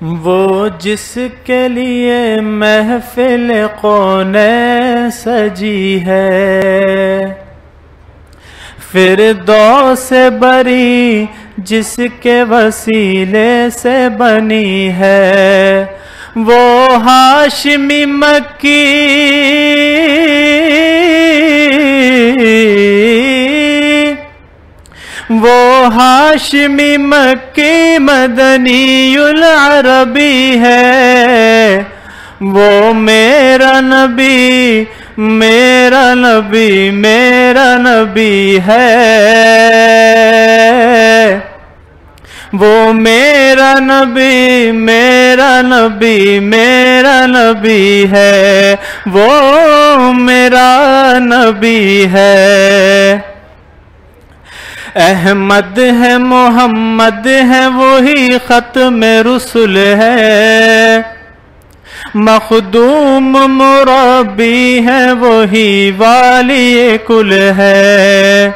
वो जिसके लिए महफिल कौने सजी है, फिरदौस से बरी जिसके वसीले से बनी है, वो हाशिमी मक्की वो हाशिमी मक्की मदनीयुल अरबी है, वो मेरा नबी मेरा नबी मेरा नबी है, वो मेरा नबी मेरा नबी मेरा नबी है, वो मेरा नबी है। अहमद है मोहम्मद है वही खत्म रुसुल है, मखदूम मुरब्बी है वही वाली कुल है,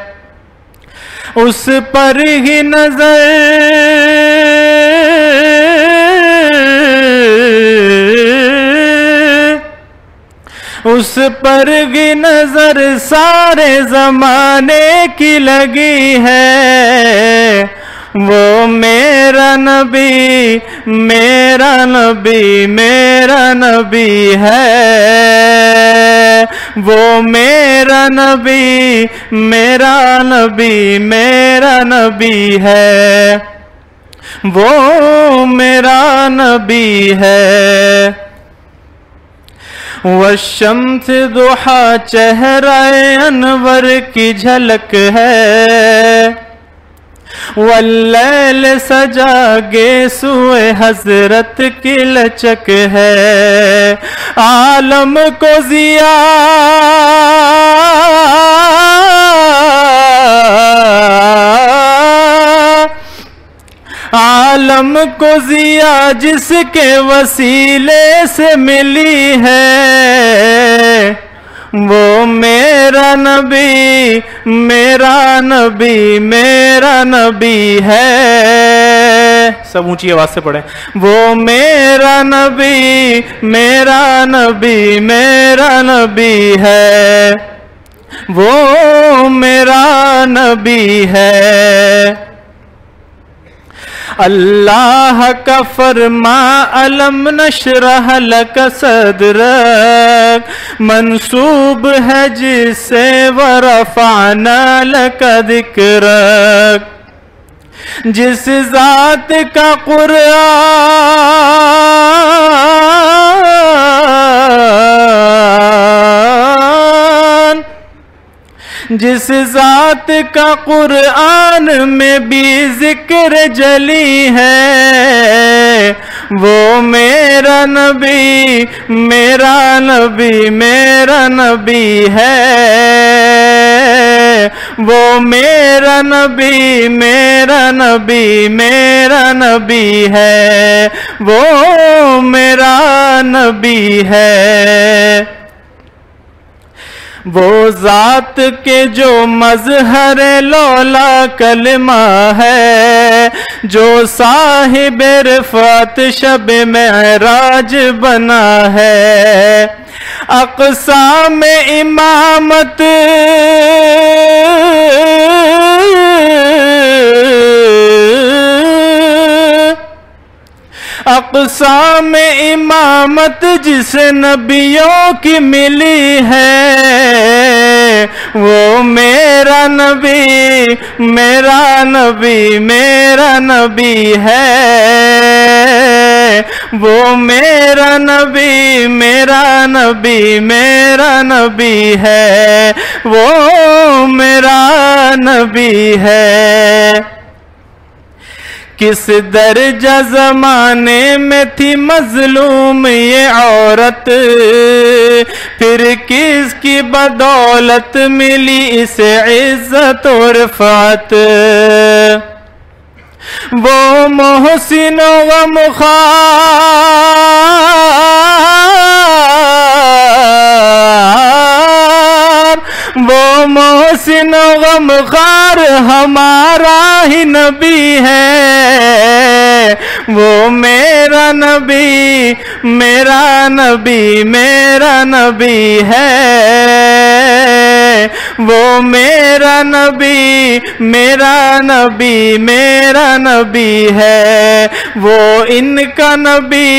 उस पर ही नजर उस पर की नजर सारे जमाने की लगी है, वो मेरा नबी मेरा नबी मेरा नबी है, वो मेरा नबी मेरा नबी मेरा नबी है, वो मेरा नबी है। वशम्स दुहा चेहराए अनवर की झलक है, वल्लैल सजा गेसुए हजरत की लचक है, आलम को जिया आलम को जिया जिसके वसीले से मिली है, वो मेरा नबी मेरा नबी मेरा नबी है। सब ऊंची आवाज से पढ़े, वो मेरा नबी मेरा नबी मेरा नबी है, वो मेरा नबी है। अल्लाह का फरमा अलम नशरह लक सदरक, मंसूब है जिससे वरफाना लक दिक्रक, जिस जात का जिस जात का कुरान में भी जिक्र जली है, वो मेरा नबी मेरा नबी मेरा नबी है, वो मेरा नबी मेरा नबी मेरा नबी है, वो मेरा नबी है। वो जात के जो मजहर लौला कलमा है, जो साहिब रिफात शब मेराज बना है, अक़सा में इमामत अक़सा में इमामत जिस नबियों की मिली है, वो मेरा नबी मेरा नबी मेरा नबी है, वो मेरा नबी मेरा नबी मेरा नबी है, वो मेरा नबी है। किस दर्जा जमाने में थी मजलूम ये औरत, फिर किसकी बदौलत मिली इसे इज्जत और रिफ़ात, वो मोहसिन गमख़ार वो मोहसिन गमख़ार हमारा ही नबी है, वो मेरा नबी मेरा नबी मेरा नबी है। वो मेरा नबी मेरा नबी मेरा नबी है। वो इनका नबी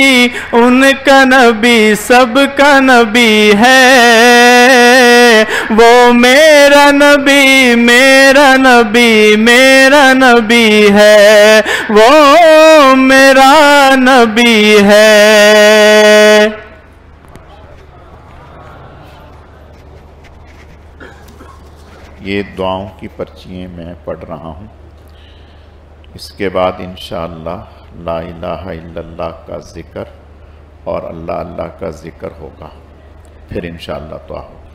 उनका नबी सबका नबी है। वो मेरा नबी मेरा नबी मेरा नबी है। वो मेरा नबी है। ये दुआओं की पर्चियाँ मैं पढ़ रहा हूँ। इसके बाद इंशाअल्लाह ला इलाहा इल्लल्लाह का ज़िक्र और अल्लाह अल्लाह का ज़िक्र होगा, फिर इंशाअल्लाह दुआ होगी।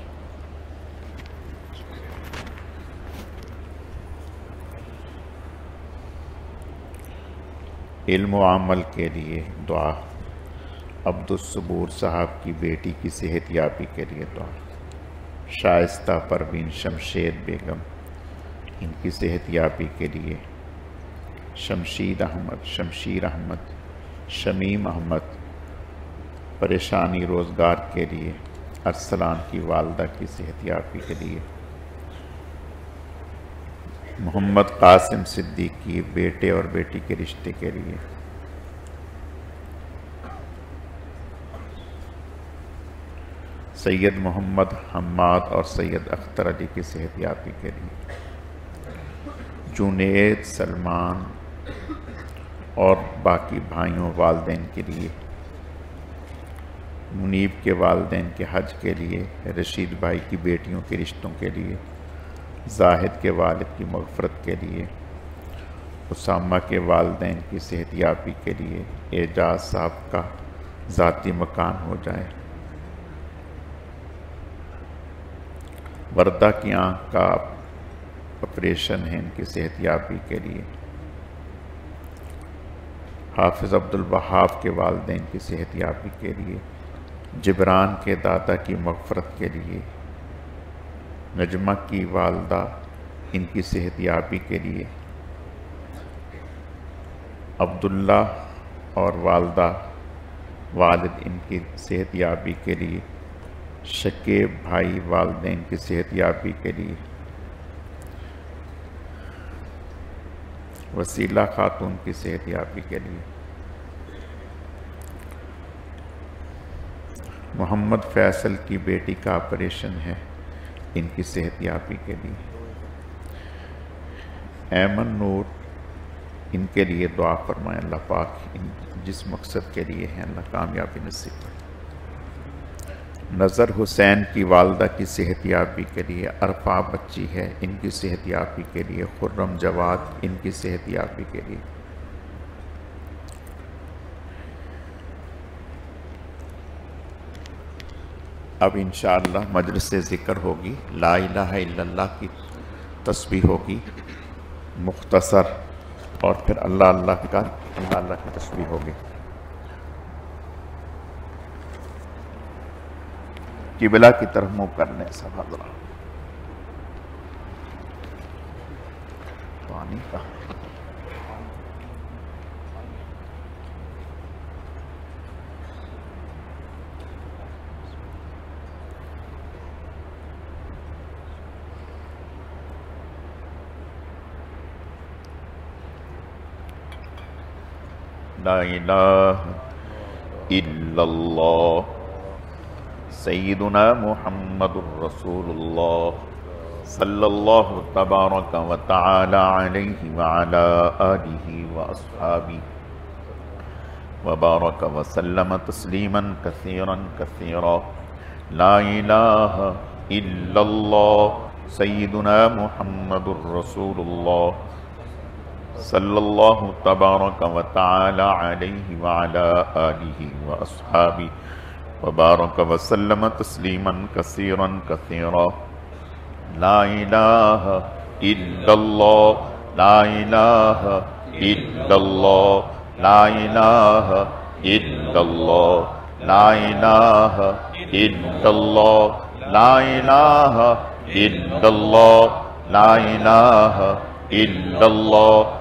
इल्म व अमल के लिए दुआ। अब्दुस्सबूर साहब की बेटी की सेहतयाबी के लिए दुआ। शाइस्ता परवीन शमशेर बेगम, इनकी सेहतयाबी के लिए। शमशीर अहमद, शमीम अहमद, परेशानी रोज़गार के लिए। अरसलान की वालदा की सेहतयाबी के लिए। मोहम्मद कासिम सिद्दीकी बेटे और बेटी के रिश्ते के लिए। सैयद मोहम्मद हम्माद और सैयद अख्तर अली की सेहतयाबी के लिए। जुनेद, सलमान और बाकी भाइयों वालदैन के लिए। मुनीब के वालदैन के हज के लिए। रशीद भाई की बेटियों के रिश्तों के लिए। जाहिद के वालिद की मग़फ़रत के लिए। उसामा के वालदैन की सेहतयाबी के लिए। एजाज साहब का ज़ाती मकान हो जाए। वर्दा की आँख का ऑपरेशन है, इनकी सेहतयाबी के लिए। हाफिज़ अब्दुल वहाब के वालदैन की सेहतयाबी के लिए। जिब्रान के दादा की मग़फ़रत के लिए। नजमा की वालदा, इनकी सेहतयाबी के लिए। अब्दुल्ला और वालदा वालिद, इनकी सेहतयाबी के लिए। शकीब भाई वालदैन की सेहतयाबी के लिए। वसीला खातून की सेहतयाबी के लिए। मोहम्मद फैसल की बेटी का ऑपरेशन है, इनकी सेहतयाबी के लिए। ऐमन नूर, इनके लिए दुआ फरमाएं। अल्लाह पाक इन जिस मकसद के लिए हैं अल्लाह कामयाबी नसीब करें। नज़र हुसैन की वालदा की सेहतयाबी के लिए। अरफा बच्ची है, इनकी सेहतयाबी के लिए। खुर्रम जवाद, इनकी सेहतयाबी के लिए। अब इंशाअल्लाह मजलिस से ज़िक्र होगी। ला इलाहा इल्लल्लाह की तस्बीह होगी मुख्तसर, और फिर अल्लाह अल्लाह की तस्बीह होगी। किबला की तरफ मुँह करने सब हज़रा। पानी का ला इलाहा इल्लल्लाह सय्यिदुना मुहम्मदुर रसूलुल्लाह सल्लल्लाहु तबारक व तआला अलैहि व अला आलिहि व अस्हाबिहि व बारक व सल्लम तस्लीमन कसीरन कसीरा। ला इलाहा इल्लल्लाह सय्यिदुना मुहम्मदुर रसूलुल्लाह सल्लल्लाहु तबारक व तआला अलैहि व अला आलिहि व अस्हाबिहि व बारक व सल्लम तस्लीमन कसीरन कसीरा। ला इलाहा इल्लल्लाह ला इलाहा इल्लल्लाह ला इलाहा इल्लल्लाह ला इलाहा इल्लल्लाह ला इलाहा इल्लल्लाह ला इलाहा इल्लल्लाह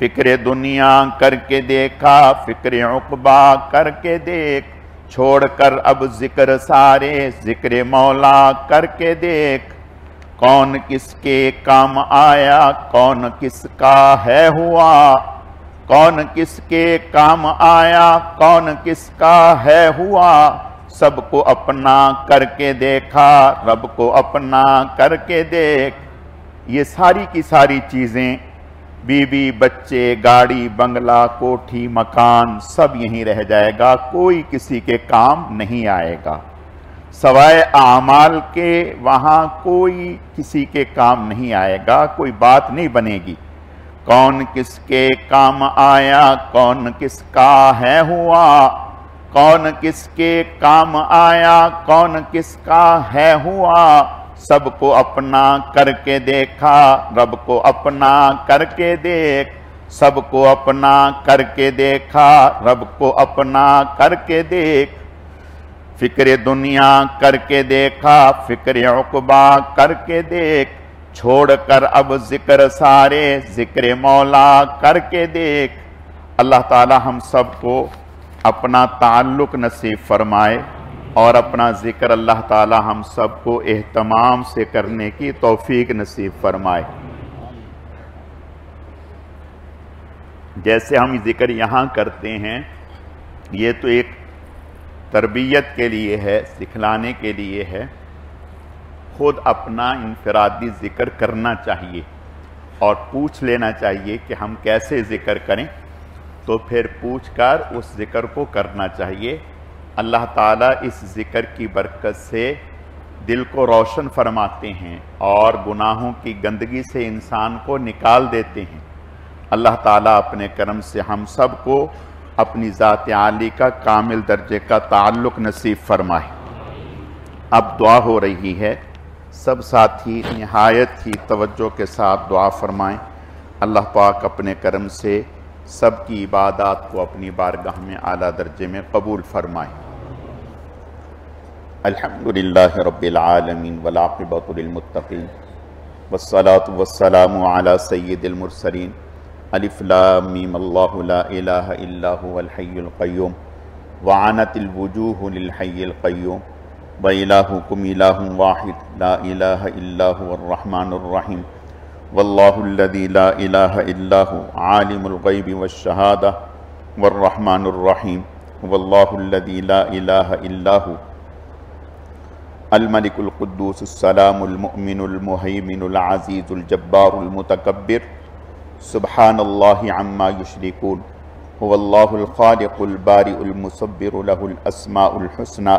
फिक्र दुनिया करके देखा, फिक्र उक़बा करके देख, छोड़कर अब जिक्र सारे, जिक्र मौला करके देख। कौन किसके काम आया, कौन किसका है हुआ, कौन किसके काम आया, कौन किसका है हुआ। सबको अपना करके देखा, रब को अपना करके देख। ये सारी की सारी चीज़ें, बीवी बच्चे, गाड़ी बंगला कोठी मकान, सब यहीं रह जाएगा, कोई किसी के काम नहीं आएगा। सवाए आमाल के वहाँ कोई किसी के काम नहीं आएगा, कोई बात नहीं बनेगी। कौन किसके काम आया, कौन किसका है हुआ, कौन किसके काम आया, कौन किसका है हुआ। सबको अपना करके देखा, रब को अपना करके देख। सबको अपना करके देखा, रब को अपना करके देख। फिक्र दुनिया करके देखा, फिक्र उक़बा करके देख, छोड़कर अब जिक्र सारे, जिक्र मौला करके देख। अल्लाह ताला हम सबको अपना ताल्लुक़ नसीब फरमाए और अपना ज़िक्र अल्लाह ताला हम सबको एहतमाम से करने की तौफीक नसीब फरमाए। जैसे हम ज़िक्र यहाँ करते हैं, ये तो एक तरबियत के लिए है, सिखलाने के लिए है। खुद अपना इनफरादी ज़िक्र करना चाहिए और पूछ लेना चाहिए कि हम कैसे ज़िक्र करें, तो फिर पूछकर उस ज़िक्र को करना चाहिए। अल्लाह ताला इस ज़िक्र की बरकत से दिल को रोशन फरमाते हैं और गुनाहों की गंदगी से इंसान को निकाल देते हैं। अल्लाह ताला अपने करम से हम सब को अपनी ज़ात आली का कामिल दर्जे का ताल्लुक़ नसीब फरमाए। अब दुआ हो रही है, सब साथी निहायत ही तवज्जो के साथ दुआ फरमाएं। अल्लाह पाक अपने करम से सबकी इबादत को अपनी बारगाह में आला दर्जे में कबूल फरमाए। अल्हम्दुलिल्लाहि रब्बिल आलमीन वल आक़िबतु लिल मुत्तक़ीन वस्सलातु वस्सलामु अला सय्यिदिल मुरसलीन। अलिफ लाम मीम अल्लाहु ला इलाहा इल्ला हुवल हय्युल क़य्यूम व अनतिल वुजूहु लिल हय्यिल क़य्यूम व इलाहुकुम इलाहुन वाहिद ला इलाहा इल्ला हुवर रहमानुर रहीम वल्लाहुल्लज़ी ला इलाहा इल्ला हु आलिमुल ग़ैबि वश्शहादा वर रहमानुर रहीम वल्लाहुल्लज़ी ला इलाहा इल्ला हु अल मलिकुल कुद्दूसुस सलामुल मुअमिनुल मुहैमिनुल अज़ीज़ुल जब्बारुल मुतकब्बिर सुब्हानल्लाहि अम्मा युश्रिकून हुवल्लाहुल ख़ालिक़ुल बारिउल मुसव्विरु लहुल अस्माउल हुस्ना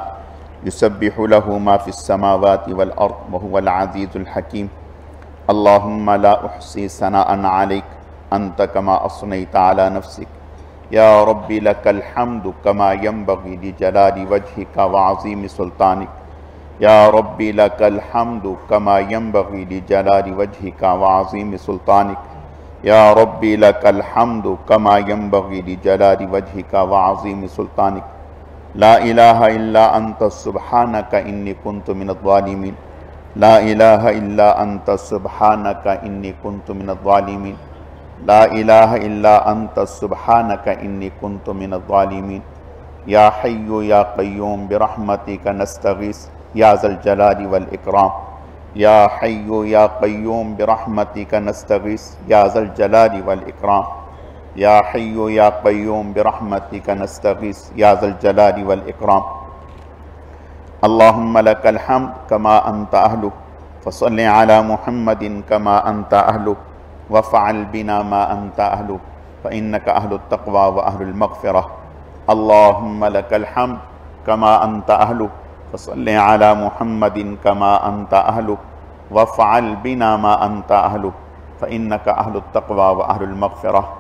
युसब्बिहु लहु मा फ़िस समावाति वल अर्द व हुवल अज़ीज़ुल हकीम। अल्लाहुम्मा ला उहसी सनाअन अलैक अंत कमा असनैत अला नफ्सिक या रब्बी लकल हम्दु कमा यंबगी लिजलाली वजहिका व अज़ीम सुल्तानिक या रब्बी लकल हम्दु कमा यंबगी लिजलाली वजहिका व अज़ीम सुल्तानिक या रब्बी लकल हम्दु कमा यंबगी लिजलाली वजहिका व अज़ीम सुल्तानिक। ला इलाहा इल्ला अंत सुब्हानका इन्नी कुन्तु मिनज़ ज़ालिमीन। ला इलाहा इल्ला अंत सुब्हानका इन्नी कुन्तु मिनज़ ज़ालिमीन। ला इलाहा इल्ला अंत सुब्हानका इन्नी कुन्तु मिनज़ ज़ालिमीन। या हय्यु या क़य्यूम बिरहमतिका नस्तगीस या ज़ल जलाली वल इकराम। या हय्यु या क़य्यूम बिरहमतिका नस्तगीस या ज़ल जलाली वल इकराम। या हय्यु या क़य्यूम बिरहमतिका नस्तगीस या ज़ल जलाली वल इकराम। अल्लाहुम्मा लकल हम्द कमा अंत अहलु फसल्लि अला मुहम्मदिन कमा अंत अहलु वफ़अल बिना मा अंत अहलु फ़इन्नका अहलुत तक़वा व अहलुल मग़फ़िरह। अल्लाहुम्मा लकल हम्द कमा अंत अहलु फसल्लि अला मुहम्मदिन कमा अंत अहलु वफ़अल बिना मा अंत अहलु फ़इन्नका अहलुत तक़वा व अहलुल मग़फ़िरह।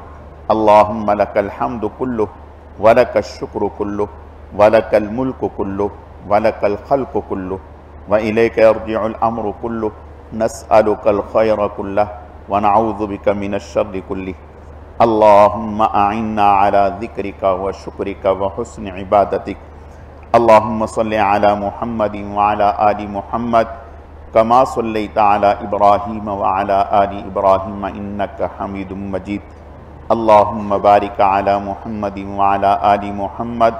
अल्लाहुम्मा लकल हम्दु कुल्लुहु व लकश शुक्रु कुल्लुहु व लकल मुल्कु कुल्लुहु व लकल ख़ल्क़ु कुल्लुहु व इलैका यर्जिउल अम्रु कुल्लुहु नस्अलुकल ख़ैर कुल्लहु व नऊज़ु बिका मिनश शर्रि कुल्लिहि। अल्लाहुम्मा अइन्ना अला ज़िक्रिका व शुक्रिका व हुस्नि इबादतिक। अल्लाहुम्मा सल्लि अला मुहम्मदिन व अला आलि मुहम्मद कमा सल्लैता अला इब्राहीम व अला आलि इब्राहीम इन्नका हमीदुम मजीद। अल्लाहुम्मा बारिक अला मुहम्मद व अला आलि मुहम्मद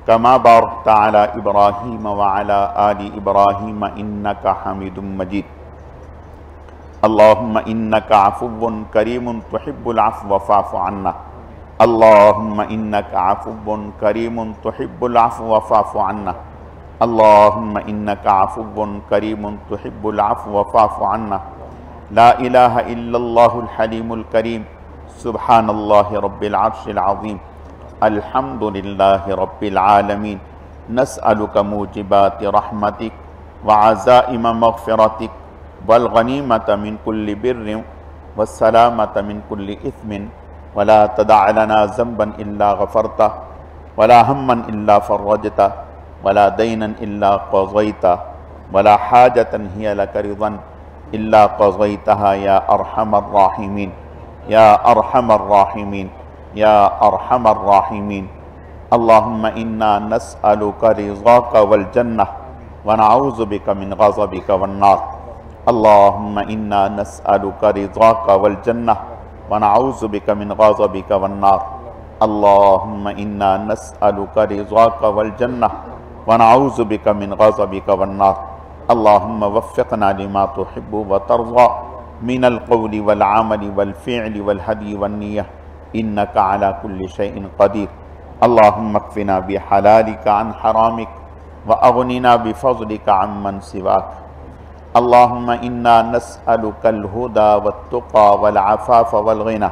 कमा बारकत अला इब्राहीम व अला आलि इब्राहीम इन्नका हमीदुम मजीद। अल्लाहुम्मा इन्नका अफ़ुव्वुन करीमुन तुहिब्बुल अफ़्व फ़अफ़ु अन्ना। अल्लाहुम्मा इन्नका अफ़ुव्वुन करीमुन तुहिब्बुल अफ़्व फ़अफ़ु अन्ना। अल्लाहुम्मा इन्नका अफ़ुव्वुन करीमुन तुहिब्बुल अफ़्व फ़अफ़ु अन्ना। ला इलाहा इल्लल्लाहुल हलीमुल करीम। सुब्हानल्लाहि रब्बिल अर्शिल अज़ीम। अल्हम्दुलिल्लाहि रब्बिल आलमीन। नस्अलुका मूजिबाति रहमतिक व अज़ाइम मग़फ़िरतिक वल गनीमत मिन कुल्लि बिर्रिन वस्सलामत मिन कुल्लि इस्मिन वला तदअ लना ज़ंबन इल्ला गफ़रता वला हम्मन इल्ला फ़र्रजता वला दैनन इल्ला क़ज़ैता वला हाजतन हिय लक रिज़न इल्ला क़ज़ैतहा या अरहमर राहिमीन या अरहमर राहिमीन या अरहमर राहिमीन। अल्लाहुम्मा इन्ना नस्अलुका रिज़ाका वल जन्नह व नऊज़ु बिका मिन ग़ज़बिका वन नार। अल्लाहुम्मा इन्ना नस्अलुका रिज़ाका वल जन्नह व नऊज़ु बिका मिन ग़ज़बिका वन नार। अल्लाहुम्मा इन्ना नस्अलुका रिज़ाका वल जन्नह व नऊज़ु बिका मिन ग़ज़बिका वन नार। अल्लाहुम्मा वफ़्फ़िक़ना लिमा तुहिब्बु व तर्ज़ा मिनल क़ौलि वल अमलि वल फ़िअलि वल हदी वन निय्यह इन्नका अला कुल्लि शैइन क़दीर। अल्लाहुम्मा अक्फ़िना बिहलालिका अन हरामिक व अग़निना बिफ़ज़लिका अम्मन सिवाक। अल्लाहुम्मा इन्ना नस्अलुकल हुदा वत्तुक़ा वल अफ़ाफ़ वल ग़िना।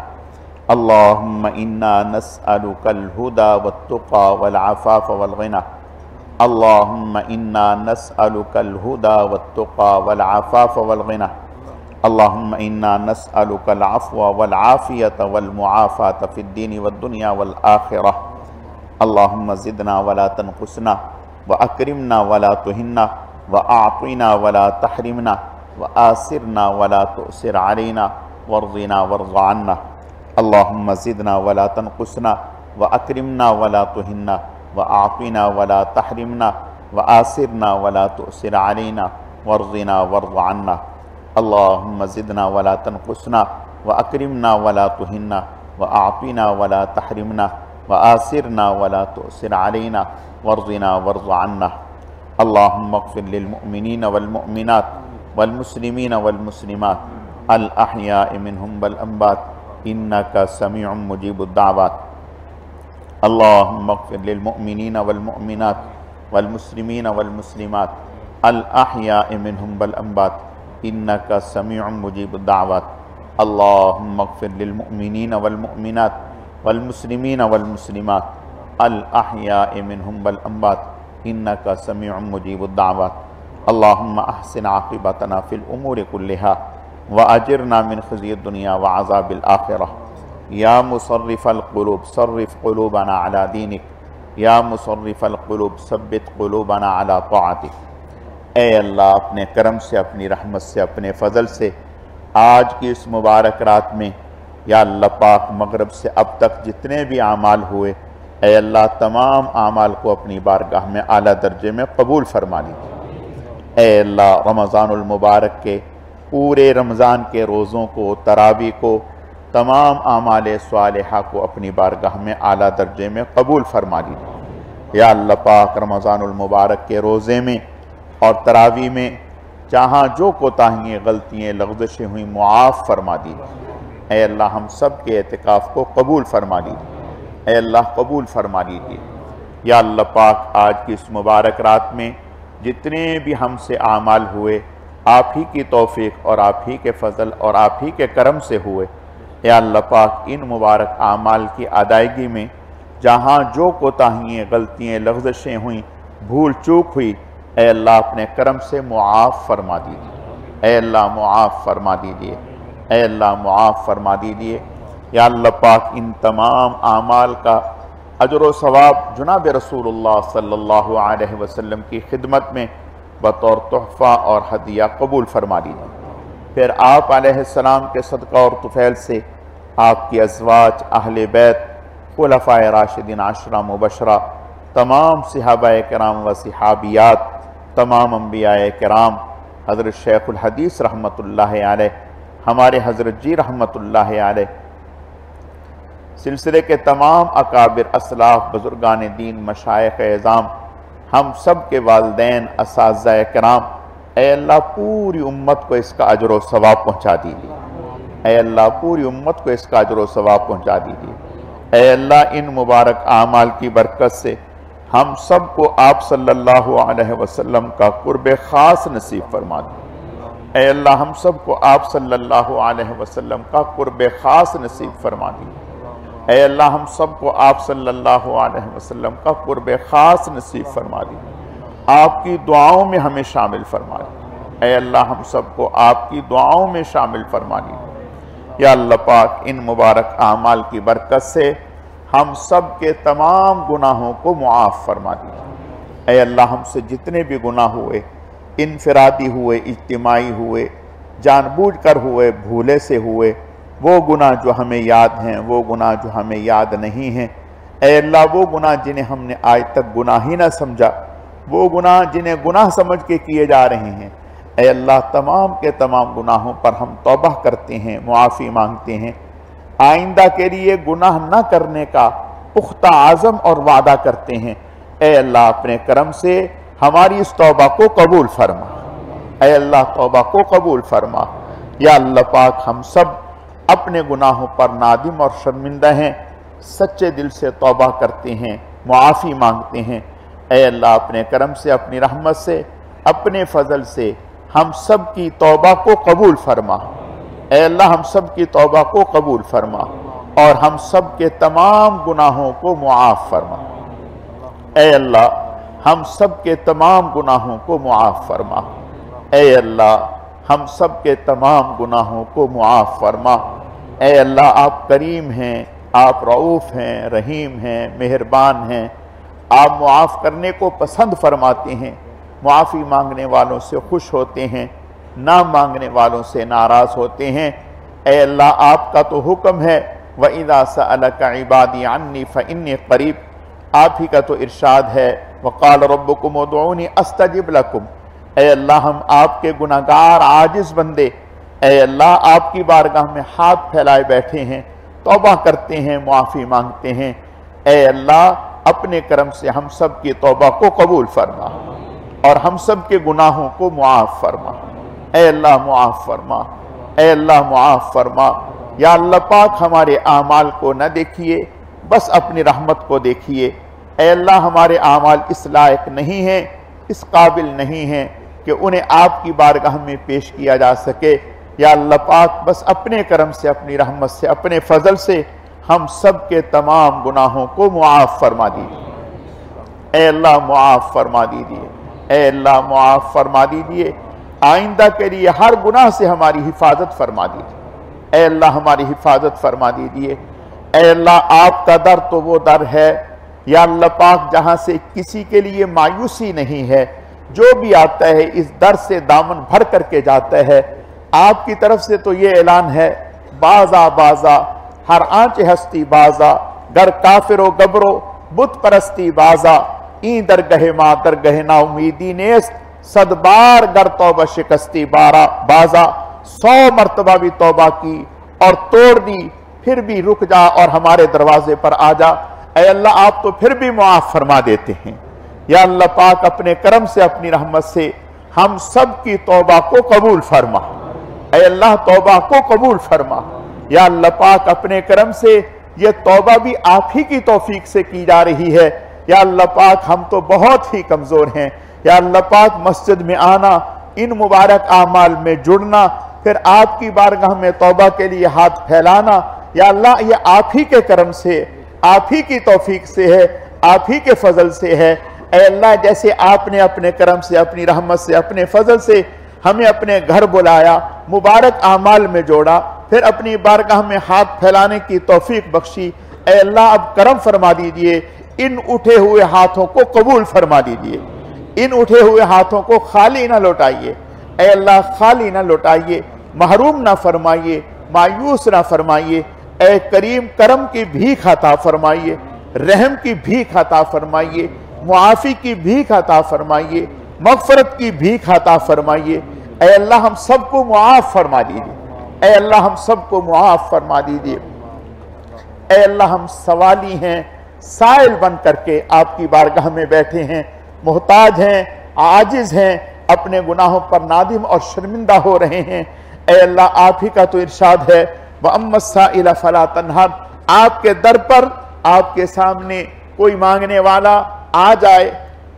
अल्लाहुम्मा इन्ना नस्अलुकल हुदा वत्तुक़ा वल अफ़ाफ़ वल ग़िना। अल्लाहुम्मा इन्ना नस्अलुकल हुदा वत्तुक़ा वल अफ़ाफ़ वल ग़िना। अल्लाहुम्मा इन्ना नस्अलुकल अफ़्व वल आफ़ियत वल मुआफ़ात फ़िद्दीन वद्दुनिया वल आख़िरह। अल्लाहुम्मा ज़िदना वला तनक़ुसना व अक्रिमना वला तुहिन्ना व आतिना वला तहरिमना व आसिरना वला तुसिर अलैना वर्ज़िना वर्ज़ अन्ना। अल्लाहुम्मा ज़िदना वला तनक़ुसना व अक्रिमना वला तुहिन्ना व आतिना वला तहरिमना व आसिरना वला तुसिर अलैना वर्ज़िना वर्ज़ अन्ना। अल्लाहुम्मा ज़िदना वला तनक़ुसना व अक्रिमना वला तुहिन्ना व आतिना वला तहरिमना व आसिरना वला तुसिर अलैना वर्ज़िना वर्ज़ अन्ना। अल्लाहुम्मा अग़फ़िर लिल मुअमिनीन वल मुअमिनात वल मुस्लिमीन वल मुस्लिमात अल अहयाइ मिनहुम वल अम्वात इन्नका समीउम मुजीबुद दाअवात। अल्लाहुम्मा अग़फ़िर लिल मुअमिनीन वल मुअमिनात वल मुस्लिमीन वल मुस्लिमात अल अहयाइ मिनहुम वल अम्वात इन्नका समीउम मुजीबुद दाअवात। अल्लाहुम्मा अग़फ़िर लिल मुअमिनीन वल मुअमिनात वल मुस्लिमीन वल मुस्लिमात अल अहयाइ मिनहुम वल अम्वात इन्नका समीउम मुजीबुद दाअवात। अल्लाहुम्मा अहसिन आक़िबतना फ़िल उमूरि कुल्लिहा व अजिरना मिन ख़िज़्यिद दुनिया व अज़ाबिल आख़िरह। या मुसर्रिफ़ल क़ुलूब सर्रिफ़ क़ुलूबना अला दीनिक। या मुसर्रिफ़ल क़ुलूब सब्बित क़ुलूबना अला ताअतिक। ए अल्लाह, अपने करम से, अपनी रहमत से, अपने फ़ज़ल से आज की इस मुबारक रात में या अल्लाह पाक मग़रिब से अब तक जितने भी आमाल हुए, ए अल्लाह तमाम आमाल को अपनी बारगाह में आला दर्जे में कबूल फरमा लीजिए। ए अल्लाह, रमज़ानुल मुबारक के पूरे रमज़ान के रोज़ों को, तरावी को, तमाम आमाल स्वालिहा को अपनी बारगाह में आला दर्जे में कबूल फरमा लीजिए। या अल्लाह पाक, रमज़ानुल मुबारक के रोज़े में और तरावी में जहाँ जो कोताहियाँ, गलतियाँ, लग़ज़शें हुई मुआफ़ फरमा दीजिए। ए अल्लाह, हम सब के एतिकाफ़ को कबूल फरमा लीजिए। ए अल्लाह, कबूल फरमा लीजिए। या अल्लाह पाक, आज की इस मुबारक रात में जितने भी हमसे आमाल हुए आप ही की तौफ़ीक़ और आप ही के फ़ज़ल और आप ही के करम से हुए। या अल्लाह पाक, इन मुबारक आमाल की अदायगी में जहाँ जो कोताहियाँ, गलतियाँ, लग़ज़शें हुई, भूल चूक हुई, ए अल्लाह अपने करम से मुआफ़ फरमा दीजिए। ए अल्लाह, मुआफ़ फरमा दीजिए। ए अल्लाह, मुआफ़ फरमा दीजिए। या अल्लाह पाक, इन तमाम आमाल का अजर व सवाब जनाब रसूलुल्लाह सल्लल्लाहु अलैहि वसल्लम की खिदमत में बतौर तोहफ़ा और हदिया कबूल फरमा दीजिए। फिर आप अलैहिस्सलाम के सदका और तुफ़ैल से आपकी अज़वाज, अहले बैत, खुलफ़ाए राशिदीन आशरा मुबशरा, तमाम सहाबाए किराम व सहाबियात, तमाम अंबियाए किराम, हज़रत शेखुल हदीस रहमतुल्लाहि अलैह, हमारे हज़रत जी रहमतुल्लाहि अलैह, सिलसिले के तमाम अकाबिर असलाफ बुजुर्गान दीन मशाइख एज़ाम, हम सब के वालिदैन असातिज़ा कराम, ऐ अल्लाह पूरी उम्मत को इसका अजर व सवाब पहुँचा दीजिए। ऐ अल्लाह पूरी उम्मत को इसका अजर व सवाब पहुँचा दीजिए। ऐ अल्लाह इन मुबारक आमाल की बरकत से हम सब को आप सल्लल्लाहु अलैहि वसल्लम का कुर्ब ख़ास नसीब फरमा दीजिए। ऐ अल्लाह हम सब को आप सल्लल्लाहु अलैहि वसल्लम का कुर्ब ख़ास नसीब फरमा दीजिए। ऐ अल्लाह हम सब को आप सल्लल्लाहु अलैहि वसल्लम का कुर्ब ख़ास नसीब फरमा दीजिए। आपकी दुआओं में हमें शामिल फरमा दीजिए। ऐ अल्लाह हम सब को आपकी दुआओं में शामिल फरमा दीजिए। या अल्लाह पाक, इन मुबारक आमाल की बरकत से हम सब के तमाम गुनाहों को मुआफ़ फरमा दीजिए। ऐ अल्लाह हमसे जितने भी गुनाह हुए, इनफरादी हुए, इज्तिमाई हुए, जानबूझकर हुए, भूले से हुए, वो गुनाह जो हमें याद हैं, वो गुनाह जो हमें याद नहीं हैं, ऐ अल्लाह वो गुनाह जिन्हें हमने आज तक गुनाह ही ना समझा, वो गुनाह जिन्हें गुनाह समझ के किए जा रहे हैं, ऐ अल्लाह तमाम के तमाम गुनाहों पर हम तौबा करते हैं, मुआफ़ी मांगते हैं। आइंदा के लिए गुनाह न करने का पुख्ता आज़म और वादा करते हैं। ऐ अल्लाह अपने करम से हमारी इस तौबा को कबूल फरमा। ऐ अल्लाह तौबा को कबूल फरमा। या अल्लाह पाक, हम सब अपने गुनाहों पर नादिम और शर्मिंदा हैं, सच्चे दिल से तौबा करते हैं, मुआफ़ी मांगते हैं। ऐ अल्लाह अपने करम से, अपनी रहमत से, अपने फजल से हम सब की तौबा को कबूल फरमा। ऐ अल्लाह हम सब की तौबा को कबूल फरमा और हम सब के तमाम गुनाहों को मुआफ़ फरमा। ऐ अल्लाह हम सब के तमाम गुनाहों को मुआफ़ फरमा। ऐ अल्लाह हम सब के तमाम गुनाहों को मुआफ़ फरमा। ऐ अल्लाह आप करीम हैं, आप रऊफ़ हैं, रहीम हैं, मेहरबान हैं। आप मुआफ़ करने को पसंद फरमाते हैं, मुआफ़ी मांगने वालों से खुश होते हैं, ना मांगने वालों से नाराज़ होते हैं। ऐ अल्लाह आपका तो हुक्म है, व इज़ा सअलका इबादी अन्नी फ़इन्नी क़रीब, आप ही का तो इरशाद है, वक़ाल रब्बुकुम उदऊनी अस्तजिब लकुम। ऐ अल्लाह हम आपके गुनहगार आजिज़ बंदे, ऐ अल्लाह आपकी बारगाह में हाथ फैलाए बैठे हैं, तौबा करते हैं, मुआफ़ी मांगते हैं। ऐ अल्लाह अपने करम से हम सब की तौबा को कबूल फरमा और हम सब के गुनाहों को मुआफ़ फरमा। ऐ अल्लाह मुआफ़ फरमा। ऐ अल्लाह मुआफ़ फरमा। या अल्लाह पाक, हमारे आमाल को न देखिए, बस अपनी रहमत को देखिए। ऐ अल्लाह हमारे आमाल इस लायक नहीं हैं, इस काबिल नहीं हैं कि उन्हें आपकी बारगाह में पेश किया जा सके। या अल्लाह पाक, बस अपने करम से, अपनी रहमत से, अपने फजल से हम सब के तमाम गुनाहों को मुआफ़ फरमा दीजिए। ऐ अल्लाह मुआफ़ फरमा दीजिए। ऐ अल्लाह मुआफ़ फरमा दीजिए। आइंदा के लिए हर गुनाह से हमारी हिफाजत फरमा दीजिए। ऐ अल्लाह हमारी हिफाजत फरमा दीजिए। ऐ अल्लाह आपका दर तो वो दर है, या अल्लाह पाक, जहाँ से किसी के लिए मायूसी नहीं है। जो भी आता है इस दर से दामन भर करके जाता है। आपकी तरफ से तो ये ऐलान है, बाजा बाजा हर आंच हस्ती बाजा, गर काफिरो गबरो बुत परस्ती बाजा, ई दरगहे माँ दरगहे ना उम्मीदी नेस्त, सदबार गर तौबा शिकस्ती बारा बाजा। 100 मरतबा भी तौबा की और तोड़ दी, फिर भी रुक जा और हमारे दरवाजे पर आ जा। ऐ अल्लाह आप तो फिर भी मुआफ़ फरमा देते हैं। या अल्लाह पाक, अपने करम से, अपनी रहमत से हम सब की तौबा को कबूल फरमा। ऐ अल्लाह तौबा को कबूल फरमा। या अल्लाह पाक, अपने करम से ये तौबा भी आप ही की तौफीक से की जा रही है। या अल्लाह पाक, हम तो बहुत ही कमज़ोर हैं। या अल्लाह पाक, मस्जिद में आना, इन मुबारक आमाल में जुड़ना, फिर आपकी बारगाह में तौबा के लिए हाथ फैलाना, या अल्लाह ये आप ही के करम से, आप ही की तौफीक से है, आप ही के फजल से है। ऐ अल्लाह, जैसे आपने अपने करम से, अपनी रहमत से, अपने फजल से हमें अपने घर बुलाया, मुबारक आमाल में जोड़ा, फिर अपनी बारगाह में हाथ फैलाने की तौफीक बख्शी। ऐ अल्लाह, अब करम फरमा दीजिए, इन उठे हुए हाथों को कबूल फरमा दीजिए। इन उठे हुए हाथों को खाली ना लौटाइए। ऐ अल्लाह, खाली ना लौटाइए, महरूम ना फरमाइए, मायूस ना फरमाइए। ऐ करीम, करम की भीख अता फरमाइए, रहम की भीख अता फरमाइए, मुआफ़ी की भीख अता फरमाइए, मग़फ़रत की भीख अता फरमाइए। ऐ अल्लाह, हम सबको मुआफ़ फरमा दीजिए। ऐ अल्लाह, हम सबको मुआफ़ फरमा दीजिए। ऐ अल्लाह हम सवाली हैं, साइल बन करके आपकी बारगाह में बैठे हैं, मोहताज हैं, आजिज हैं, अपने गुनाहों पर नादिम और शर्मिंदा हो रहे हैं। ऐ अल्लाह आप ही का तो इरशाद है, व अम्मस्साइला फला तन्हर, आपके दर पर आपके सामने कोई मांगने वाला आ जाए,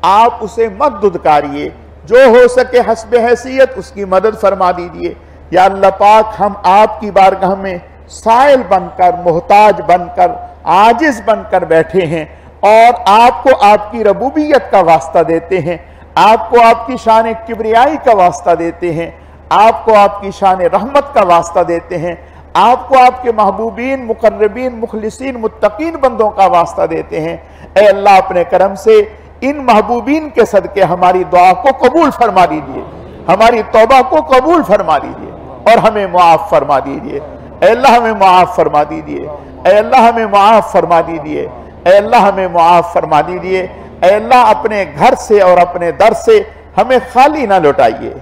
आप उसे मत दुदकारिए, जो हो सके हस्बे हैसियत उसकी मदद फरमा दीजिए। या अल्लाह पाक हम आपकी बारगाह में साइल बनकर, मोहताज बनकर, आजिज बनकर बैठे हैं और आपको आपकी रबूबियत का वास्ता देते हैं, आपको आपकी शान किबरियाई का वास्ता देते हैं, आपको आपकी शान रहमत का वास्ता देते हैं, आपको आपके महबूबीन, मुकर्रबीन, मुखलिसीन, मुत्तकीन बंदों का वास्ता देते हैं। ऐ अल्लाह अपने करम से इन महबूबीन के सदके हमारी दुआ को कबूल फरमा दीजिए, हमारी तौबा को कबूल फरमा दीजिए और हमें मुआफ फरमा दीजिए। ऐ अल्लाह हमें मुआफ फरमा दीजिए, ऐ अल्लाह हमें मुआफ फरमा दीजिए, ऐ अल्लाह हमें मुआफ फरमा दीजिए। ऐ अल्लाह अपने घर से और अपने दर से हमें खाली ना लौटाइए,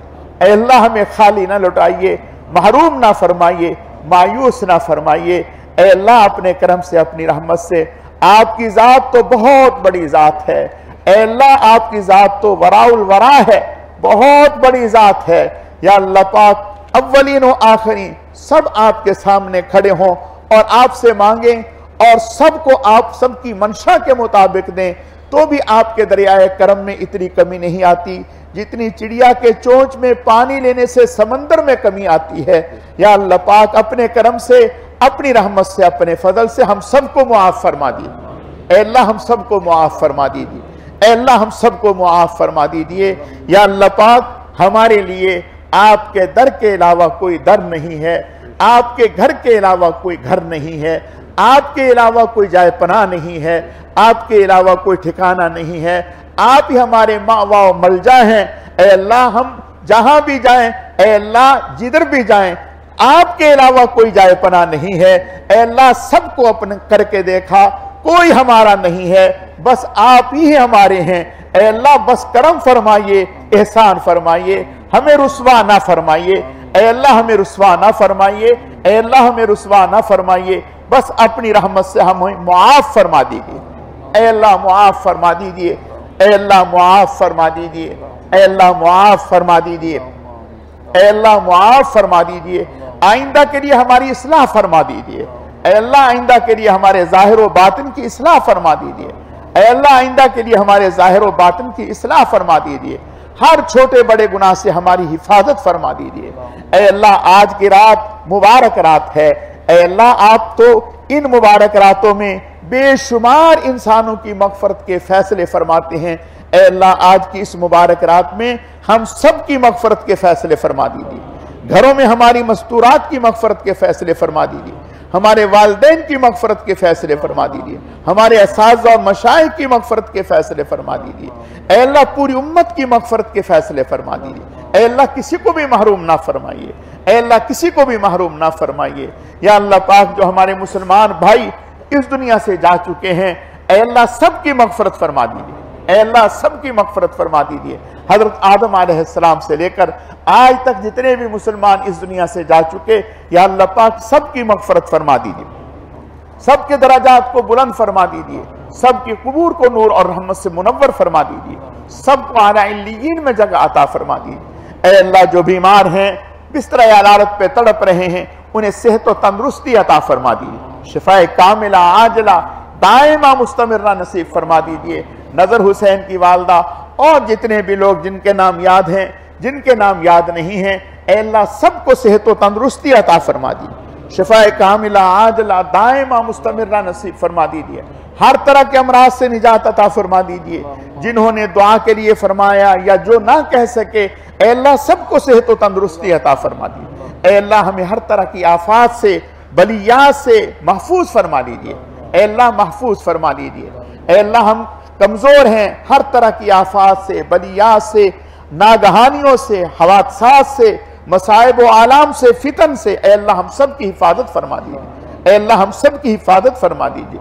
ऐ अल्लाह हमें खाली ना लौटाइए, महरूम ना फरमाइए, मायूस ना फरमाइए। ऐ अल्लाह अपने करम से, अपनी रहमत से, आपकी ज़ात तो बहुत बड़ी ज़ात है, ऐ अल्लाह आपकी ज़ात तो वराउल वरा है, बहुत बड़ी ज़ात है। या अल्लाह पाक अव्वलीन व आखिरीन सब आपके सामने खड़े हों और आपसे मांगें और सबको आप सबकी मंशा के मुताबिक दें, तो भी आपके दरियाए करम में इतनी कमी नहीं आती जितनी चिड़िया के चोंच में पानी लेने से समंदर में कमी आती है। या अल्लाह पाक अपने करम से, अपनी रहमत से, अपने फजल से हम सबको मुआफ फरमा दीजिए। ऐ अल्लाह हम सबको मुआफ फरमा दीजिए, ऐ अल्लाह हम सबको मुआफ फरमा दीजिए। या अल्लाह पाक हमारे लिए आपके दर के अलावा कोई दर नहीं है, आपके घर के अलावा कोई घर नहीं है, आपके अलावा कोई जाए पनाह नहीं है, आपके अलावा कोई ठिकाना नहीं है, आप ही हमारे मावा मलजा हैं। ऐ अल्लाह हम जहां भी जाएं, ऐ अल्लाह जिधर भी जाएं, आपके अलावा कोई जाए पनाह नहीं है। ऐ अल्लाह सबको अपने करके देखा, कोई हमारा नहीं है, बस आप ही हमारे हैं। ऐ अल्लाह बस करम फरमाइए, एहसान फरमाइए, हमें रुस्वा ना फरमाइए। ऐ अल्लाह हमें रुस्वा ना फरमाइए, ऐ अल्लाह हमें रुस्वा ना फरमाइए, बस अपनी रहमत से हमें मुआफ फरमा दीजिए। ऐ अल्लाह मुआफ फरमा दीजिए, ऐ अल्लाह मुआफ फरमा दीजिए, ऐ अल्लाह मुआफ फरमा दीजिए, ऐ अल्लाह मुआफ फरमा दीजिए। आइंदा के लिए हमारी इस्लाह फरमा दीजिए, ऐ अल्लाह आइंदा के लिए हमारे जाहिर व बातिन की इस्लाह फरमा दीजिए, ऐ अल्लाह आइंदा के लिए हमारे जाहिर व बातिन की इस्लाह फरमा दीजिए। हर छोटे बड़े गुनाह से हमारी हिफाजत फरमा दीजिए। ऐ अल्लाह आज की रात मुबारक रात है, ऐ अल्लाह आप तो इन मुबारक रातों में बेशुमार इंसानों की मगफरत के फैसले फरमाते हैं। ऐ अल्लाह आज की इस मुबारक रात में हम सब की मगफरत के फैसले फरमा दीजिए, घरों में हमारी मस्तूरात की मगफरत के फैसले फरमा दीजिए, हमारे वालिदैन की मगफरत के फैसले फरमा दीजिए, हमारे असातिज़ा और मशाइख की मगफरत के फैसले फरमा दीजिए। ऐ अल्लाह पूरी उम्मत की मगफरत के फैसले फरमा दीजिए। ऐ अल्लाह किसी को भी महरूम ना फरमाइए, ऐ अल्लाह किसी को भी महरूम ना फरमाइए। या अल्लाह पाक जो हमारे मुसलमान भाई इस दुनिया से जा चुके हैं, ऐ अल्लाह सबकी मगफरत फरमा दीजिए, ऐ अल्लाह सबकी मगफरत फरमा दीजिए। हजरत आदम अलैहिस्सलाम से लेकर आज तक जितने भी मुसलमान इस दुनिया से जा चुके, या अल्लाह पाक सबकी मगफरत फरमा दीजिए, सबके दराजात को बुलंद फरमा दीजिए, सबकी कबूर को नूर और रहमत से मुनव्वर फरमा दीजिए, सबको आला इल्लियीन में जगह अता फरमा दीजिए। ऐ अल्लाह जो बीमार हैं, बिस्तरा अलारत पे तड़प रहे हैं, उन्हें सेहत और तंदुरुस्ती अता फरमा दीजिए, शिफाए कामिला आजला दायमा मुस्तमिर्रा नसीब फरमा दीजिए। नजर हुसैन की वालदा और जितने भी लोग जिनके नाम याद हैं, जिनके नाम याद नहीं हैं, ऐ अल्लाह सबको सेहत और तंदुरुस्ती अता फरमा दीजिए, शिफाए कामिला आजला दायमा मुस्तमिर्रा नसीब फरमा दीजिए। हर तरह के अमराज से निजात अता फरमा दीजिए। जिन्होंने दुआ के लिए फरमाया या जो ना कह सके, ऐ अल्लाह सबको सेहत और तंदुरुस्ती अता फरमा दीजिए। ऐ अल्लाह हमें हर तरह की आफात से, बलियात से महफूज फरमा दीजिए, ऐ अल्लाह महफूज फरमा दीजिए। ऐ अल्लाह हम कमजोर हैं, हर तरह की आफात से, बलियात से, नागहानियों से, हवादसात से, मसाइब व आलाम से, फितन से, ऐ अल्लाह हम सब की हिफाजत फरमा दीजिए, ऐ अल्लाह हम सब की हिफाजत फरमा दीजिए।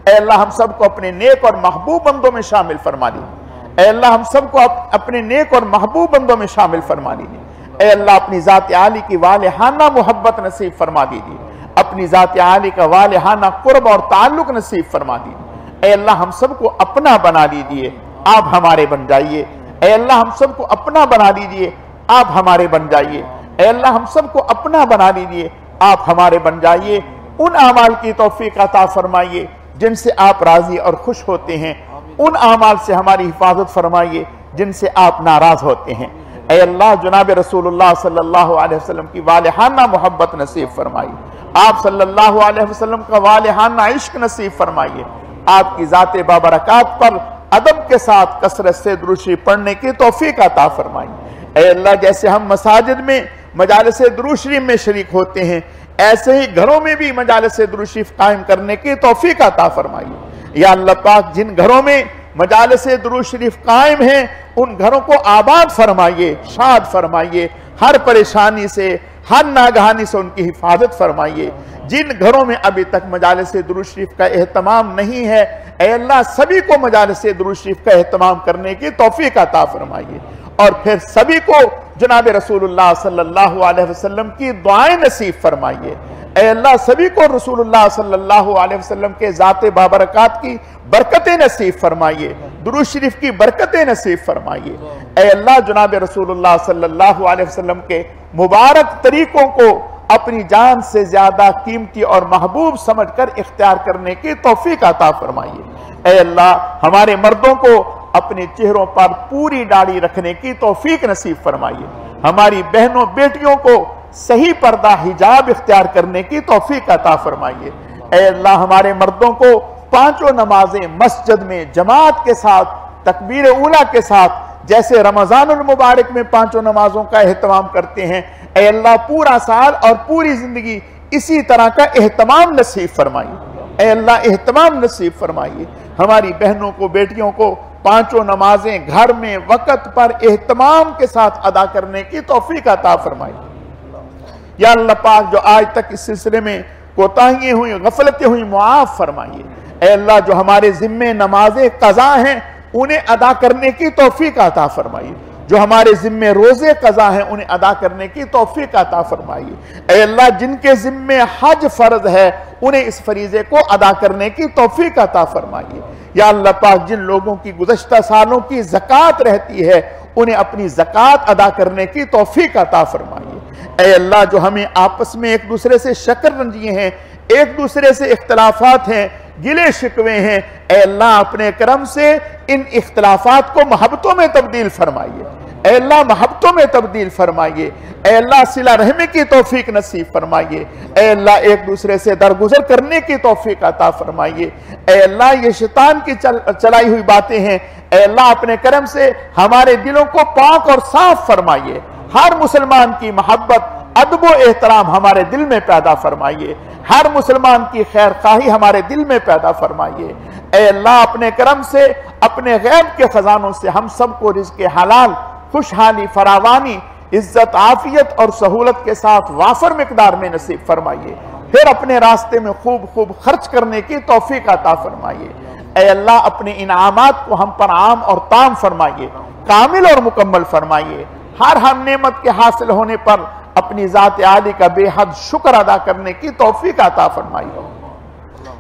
ऐ अल्लाह हम सबको अपने नेक और महबूब बंदों में शामिल फरमा दीजिए। ऐ अल्लाह हम सबको अपने नेक और महबूब बंदों में शामिल फरमा दीजिए। ऐ अल्लाह अपनी ज़ात आली की वालिहाना मोहब्बत नसीब फरमा दीजिए, अपनी ज़ात आली का वालिहाना कुर्ब और ताल्लुक नसीब फरमा दीजिए। ऐ अल्लाह हम सबको अपना बना लीजिए, आप हमारे बन जाइए। ऐ अल्लाह हम सबको अपना बना लीजिए, आप हमारे बन जाइए। ऐ अल्लाह हम सबको अपना बना लीजिए, आप हमारे बन जाइए। उन आमाल की तौफीक अता फरमाइए जिनसे आप राजी और खुश होते हैं, उन आमाल से हमारी हिफाजत फरमाइए जिनसे आप नाराज होते हैं। ऐ अल्लाह जनाब रसूलुल्लाह सल्लल्लाहु अलैहि वसल्लम की वालिहाना मोहब्बत नसीब फरमाइए, आप सल्लल्लाहु अलैहि वसल्लम का वालिहाना इश्क नसीब फरमाइए। आपकी ज़ाते बाबरकात पर अदब के साथ कसरत से दुरूद शरीफ पढ़ने की तौफीक अता फरमाइए। ऐ अल्लाह जैसे हम मसाजिद में मजालिस दुरूद शरीफ में शरीक होते हैं, ऐसे ही घरों में भी मजालिस दुरूद शरीफ कायम करने की तौफीक अता फरमाइए। या अल्लाह पाक जिन घरों में मजालिस दुरूद शरीफ कायम हैं उन घरों को आबाद फरमाइए, शाद फरमाइए, हर परेशानी से, हर नागहानी से उनकी हिफाजत फरमाइए। जिन घरों में अभी तक मजालिस दुरूद शरीफ का एहतमाम नहीं है, ऐ अल्लाह सभी को मजालिस दुरूद शरीफ का एहतमाम करने की तौफीक अता फरमाइए। और फिर सभी को जनाब रसूलुल्लाह सल्लल्लाहु अलैहि वसल्लम की दुआएं नसीब फरमाइए। ऐ अल्लाह सभी को रसूलुल्लाह सल्लल्लाहु अलैहि वसल्लम के ज़ाते बाबरकात की बरकतें नसीब फरमाइए, दुरूद शरीफ की बरकतें नसीब फरमाइए। ऐ अल्लाह जनाब रसूलुल्लाह सल्लल्लाहु अलैहि वसल्लम के मुबारक तरीकों को अपनी जान से ज्यादा कीमती और महबूब समझकर इख्तियार करने की तौफीक अता फरमाइए। ऐ अल्लाह हमारे मर्दों को अपने चेहरों पर पूरी दाढ़ी रखने की तौफीक नसीब फरमाइए। हमारी बहनों बेटियों को सही पर्दा हिजाब इख्तियार करने की तौफीक अता फरमाइए। ऐ अल्लाह हमारे मर्दों को पांचों नमाजें मस्जिद में जमात के साथ, तकबीर ऊला के साथ, जैसे रमजानुल मुबारक में पांचों नमाजों का एहतमाम करते हैं, ऐ अल्लाह पूरा साल और पूरी जिंदगी इसी तरह का एहतमाम नसीब फरमाइए। ऐ अल्लाह एहतमाम नसीब फरमाइए। हमारी बहनों को, बेटियों को पांचों नमाजें घर में वक़्त पर एहतमाम के साथ अदा करने की तौफीक अता फरमाइए। या अल्लाह पाक जो आज तक इस सिलसिले में कोताहियां हुई, गफलतें हुई, मुआफ फरमाइए। ऐ अल्लाह जो हमारे जिम्मे नमाजें कज़ा हैं उन्हें अदा करने की तौफीक अता फरमाइए। जो हमारे जिम्मे रोजे कज़ा हैं उन्हें अदा करने की तौफीक अता फरमाइए। ऐ अल्लाह जिनके जिम्मे हज फर्ज है उन्हें इस फरीजे को अदा करने की तौफीक अता फरमाइए। या अल्लाह पाक जिन लोगों की गुज़श्ता सालों की ज़कात रहती है उन्हें अपनी ज़कात अदा करने की तौफीक अता फरमाइए। ऐ अल्लाह जो हमें आपस में एक दूसरे से शक्र रंजिए हैं, एक दूसरे से इख्तलाफात हैं, गिले शिकवे हैं, ऐ अल्लाह अपने करम से इन इख्तलाफात को मोहब्बतों में तब्दील फरमाइए। ऐ अल्लाह मोहब्बतों में तब्दील फरमाइए। ऐ अल्लाह सिला रहमी की तौफीक नसीब फरमाइए। ऐ अल्लाह एक दूसरे से दरगुजर करने की तौफीक अता फरमाइए। ऐ अल्लाह ये शैतान की चलाई हुई बातें हैं, ऐ अल्लाह अपने करम से हमारे दिलों को पाक और साफ फरमाइए। हर मुसलमान की मोहब्बत, अदब व एहतराम हमारे दिल में पैदा फरमाइए। हर मुसलमान की खैर खाही हमारे दिल में पैदा फरमाइए। ऐ अल्लाह अपने करम से, अपने गैब के खजानों से हम सबको रिज़्क़ हलाल, खुशहाली, फरावानी, इज्जत, आफियत और सहूलत के साथ वाफर मिकदार में नसीब फरमाइए। फिर अपने रास्ते में खूब खूब खर्च करने की तौफीक अता फरमाइए। ऐ अल्लाह अपने इनामात को हम पर आम और ताम फरमाइए, कामिल और मुकम्मल फरमाइए। हर नेमत के हासिल होने पर अपनी ज़ात आली का बेहद शुक्र अदा करने की तौफीक अता फरमाइए।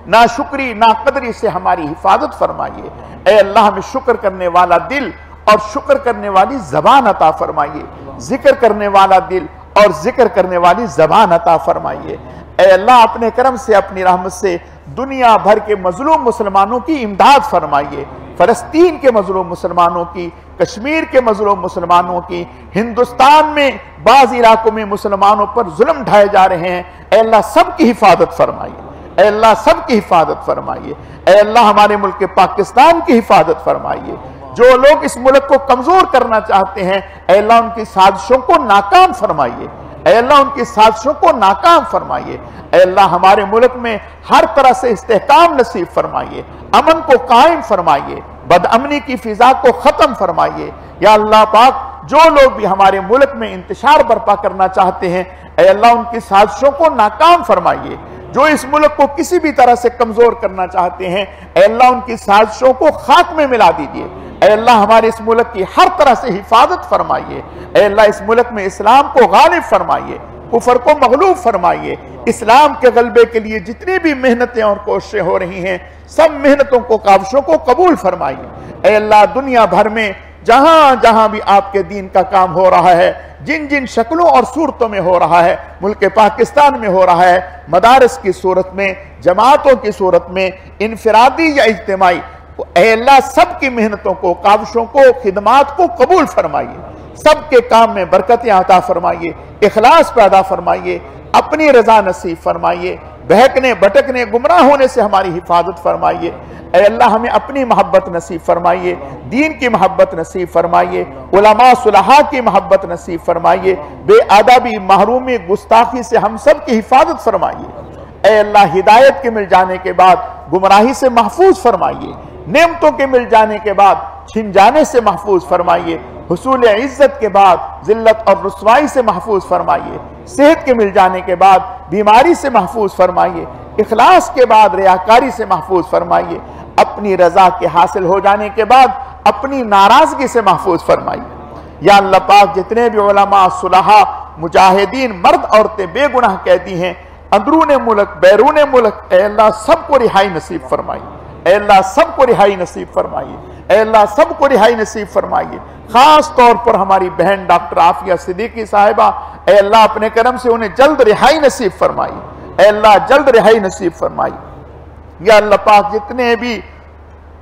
ना शुक्री ना कदरी से हमारी हिफाजत फरमाइए। ऐ अल्लाह हमें शुक्र करने वाला दिल और शुक्र करने वाली जबान अता फरमाइए। जिक्र करने वाला दिल और जिक्र करने वाली जबान अता फरमाइए। ऐ अल्लाह अपने करम से, अपनी रहमत से दुनिया भर के मजलूम मुसलमानों की इमदाद फरमाइए। फलस्तीन के मजलूम मुसलमानों की, कश्मीर के मजलूम मुसलमानों की, हिंदुस्तान में बाज़ इलाकों में मुसलमानों पर जुल्म ढाए जा रहे हैं, ऐ अल्लाह सबकी हिफाजत फरमाइए। ऐ अल्लाह सबकी हिफाजत फरमाइए। ऐ अल्लाह हमारे मुल्क पाकिस्तान की हिफाजत फरमाइए। जो लोग इस मुल्क को कमजोर करना चाहते हैं, ऐ अल्लाह उनकी साजिशों को नाकाम फरमाइए। ऐ अल्लाह उनकी साजिशों को नाकाम फरमाइए। ऐ अल्लाह हमारे मुल्क में हर तरह से इस्तेहकाम नसीब फरमाइए, अमन को कायम फरमाइए, बदअमनी की फिजा को खत्म फरमाइए। या अल्लाह पाक जो लोग भी हमारे मुल्क में इंतशार बर्पा करना चाहते हैं, ऐ अल्लाह उनकी साजिशों को नाकाम फरमाइए। जो इस मुल्क को किसी भी तरह से कमजोर करना चाहते हैं, ऐ अल्लाह उनकी साजिशों को खाक में मिला दीजिए। ऐ अल्लाह हमारे इस मुल्क की हर तरह से हिफाजत फरमाइए। ऐ अल्लाह इस मुल्क में इस्लाम को गालिब फरमाइए, कुफर को मगलूब फरमाइए। इस्लाम के गलबे के लिए जितनी भी मेहनतें और कोशिशें हो रही हैं, सब मेहनतों को, काविशों को कबूल फरमाइए। ऐ अल्लाह, दुनिया भर में जहां जहां भी आपके दीन का काम हो रहा है, जिन जिन शक्लों और सूरतों में हो रहा है, मुल्क पाकिस्तान में हो रहा है, मदारस की सूरत में, जमातों की सूरत में, इनफरादी या इज्तिमाई, ऐ अल्लाह सबकी मेहनतों को, काविशों को, खिदमात को कबूल फरमाइए। सबके काम में बरकतें अता फरमाइए, इखलास पैदा फरमाइए, अपनी रजा नसीब फरमाइए। बहकने, भटकने, गुमराह होने से हमारी हिफाजत फरमाइए। ऐ अल्लाह, हमें अपनी मोहब्बत नसीब फरमाइए, दीन की मोहब्बत नसीब फरमाइए, उलमा सुलहा की मोहब्बत नसीब फरमाइए। बेअदबी, महरूमी, गुस्ताखी से हम सब की हिफाजत फरमाइए। ऐ अल्लाह, हिदायत के मिल जाने के बाद गुमराही से महफूज फरमाइए, नेमतों के मिल जाने के बाद छिन जाने से महफूज फरमाइए, हुसूल इज्जत के बाद जिल्लत और रुसवाई से महफूज फरमाइए, सेहत के मिल जाने के बाद बीमारी से महफूज फरमाइए, इखलास के बाद रियाकारी से महफूज फरमाइए, अपनी रजा के हासिल हो जाने के बाद अपनी नाराजगी से महफूज फरमाइए। या अल्लाह पाक, जितने भी उलमा, सुलहा, मुजाहिदीन, मर्द औरतें बेगुनाह कहती हैं, अंदरून मुल्क, बैरून मुल्क, ऐ अल्लाह सबको रिहाई नसीब फरमाइए। ऐ अल्लाह सबको रिहाई नसीब फरमाइए। ऐ अल्लाह सबको रिहाई नसीब फरमाइए। खास तौर पर हमारी बहन डॉक्टर आफिया सिद्दीकी साहिबा, ऐ अल्लाह अपने करम से उन्हें जल्द रिहाई नसीब फरमाइए। ऐ अल्लाह जल्द रिहाई नसीब फरमाइए। या अल्लाह पाक, जितने भी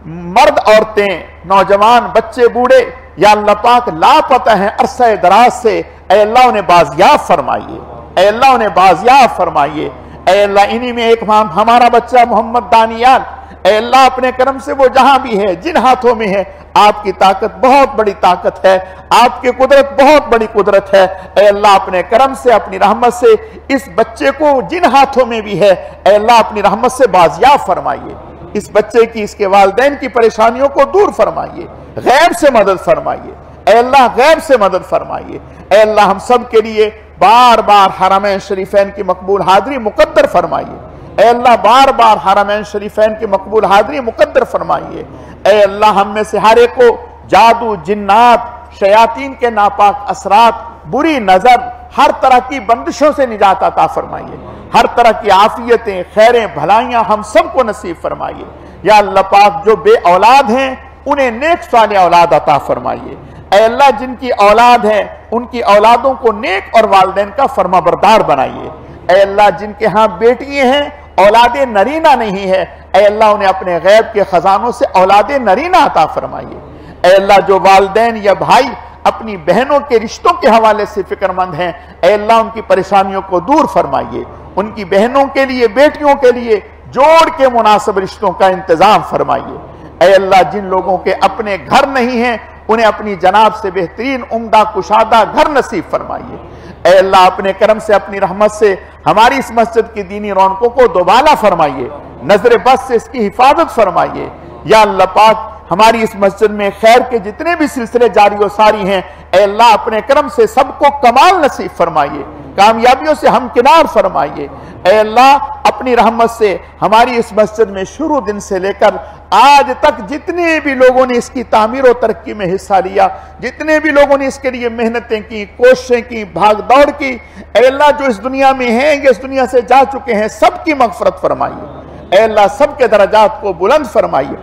मर्द औरतें, नौजवान, बच्चे, बूढ़े, या अल्लाह पाक लापता हैं अरसा दराज से, ऐ अल्लाह उन्हें बाजियाब फरमाइए। ऐ अल्लाह उन्हें बाजियाब फरमाइए। ऐ अल्लाह, इन्हीं में एक हमारा बच्चा मोहम्मद दानियाल, ऐ अल्लाह अपने करम से वो जहां भी है, जिन हाथों में है, आपकी ताकत बहुत बड़ी ताकत है, आपकी कुदरत बहुत बड़ी कुदरत है। ऐ अल्लाह अपने करम से, अपनी रहमत से इस बच्चे को जिन हाथों में भी है, ऐ अल्लाह अपनी रहमत से बाजियाब फरमाइए। इस बच्चे की, इसके वालिदैन की परेशानियों को दूर फरमाइए, गैब से मदद फरमाइए। ऐ अल्लाह गैब से मदद फरमाइए। ऐ अल्लाह, हम सब के लिए बार बार हरमैन शरीफैन की मकबूल हाजिरी मुकद्दर फरमाइए। ऐ अल्लाह, बार बार हरमैन शरीफैन की मकबूल हाजिरी मुकद्दर फरमाइए। ऐ अल्लाह, हम में से हर एक को जादू, जिन्नात, शयातीन के नापाक असरात, बुरी नजर, हर तरह की बंदिशों से निजात अता फरमाइए। हर तरह की आफियतें, खैरें, भलाइयां हम सबको नसीब फरमाइए। या अल्लाह पाक, जो बे औलाद हैं उन्हें नेक साले औलाद अता फरमाइए। ऐ अल्लाह, जिनकी औलाद है उनकी औलादों को नेक और वालिदैन का फरमाबरदार बनाइए। ऐ अल्लाह, जिनके यहाँ बेटियां हैं, औलादे नरीना नहीं है, ऐ अल्लाह उन्हें अपने गैब के खजानों से औलादे नरीना अता फरमाइए। ऐ अल्लाह, जो वालिदैन या भाई अपनी बहनों के रिश्तों के हवाले से फिक्रमंद हैं, ऐ अल्लाह उनकी परेशानियों को दूर फरमाइए। उनकी बहनों के लिए, बेटियों के लिए जोड़ के मुनासिब रिश्तों का इंतजाम फरमाइए। ऐ अल्लाह, जिन लोगों के अपने घर नहीं हैं, उन्हें अपनी जनाब से बेहतरीन, उम्दा, कुशादा घर नसीब फरमाइए। ऐ अल्लाह, अपने करम से, अपनी रहमत से हमारी इस मस्जिद की दीनी रौनकों को दोबाला फरमाइए, नजर बस से इसकी हिफाजत फरमाइए। या अल्लाह पाक, हमारी इस मस्जिद में खैर के जितने भी सिलसिले जारी और सारी हैं, ऐ अल्लाह अपने करम से सबको कमाल नसीब फरमाइए, कामयाबियों से हमकिनार फरमाइए। ऐ अल्लाह, अपनी रहमत से हमारी इस मस्जिद में शुरू दिन से लेकर आज तक जितने भी लोगों ने इसकी तामीर और तरक्की में हिस्सा लिया, जितने भी लोगों ने इसके लिए मेहनतें की, कोशिशें की, भाग दौड़ की, ऐ अल्लाह, जो इस दुनिया में हैं, ये इस दुनिया से जा चुके हैं, सबकी मगफरत फरमाइए। ऐ अल्लाह, सबके दर्जात को बुलंद फरमाइए।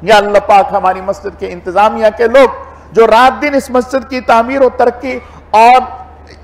या अल्लाह पाक, हमारी मस्जिद के इंतजामिया के लोग जो रात दिन इस मस्जिद की तामीर और तरक्की और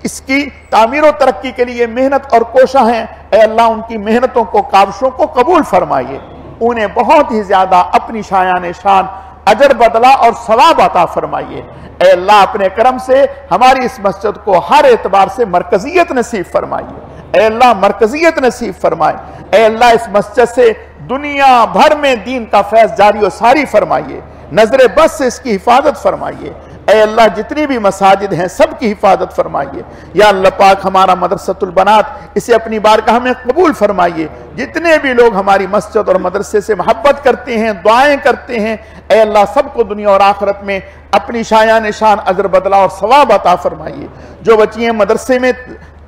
इसकी तामीर और तरक्की के लिए मेहनत और कोशा हैं, ऐ अल्लाह उनकी मेहनतों को, काविशों को कबूल फरमाइए। उन्हें बहुत ही ज्यादा अपनी शायान शान अजर बदला और सवाब अता फरमाइए। ऐ अल्लाह, अपने करम से हमारी इस मस्जिद को हर एतबार से मरकजियत नसीब फरमाइए। ऐ अल्लाह, मरकजियत नसीब फरमाए। ऐ अल्लाह, इस मस्जिद से दुनिया भर में दीन का फैज जारी और सारी फरमाइए, नजर बस से इसकी हिफाजत फरमाइए। ऐ अल्लाह, जितनी भी मसाजिद हैं सबकी हिफाजत फरमाइए। या अल्लाह पाक, हमारा मदरसतुल बनात, इसे अपनी बारगाह में कबूल फरमाइए। जितने भी लोग हमारी मस्जिद और मदरसे से मोहब्बत करते हैं, दुआएं करते हैं, ऐ अल्लाह सबको दुनिया और आखिरत में अपनी शायान शान अजर बदला और सवाब अता फरमाइए। जो बच्चियां मदरसे में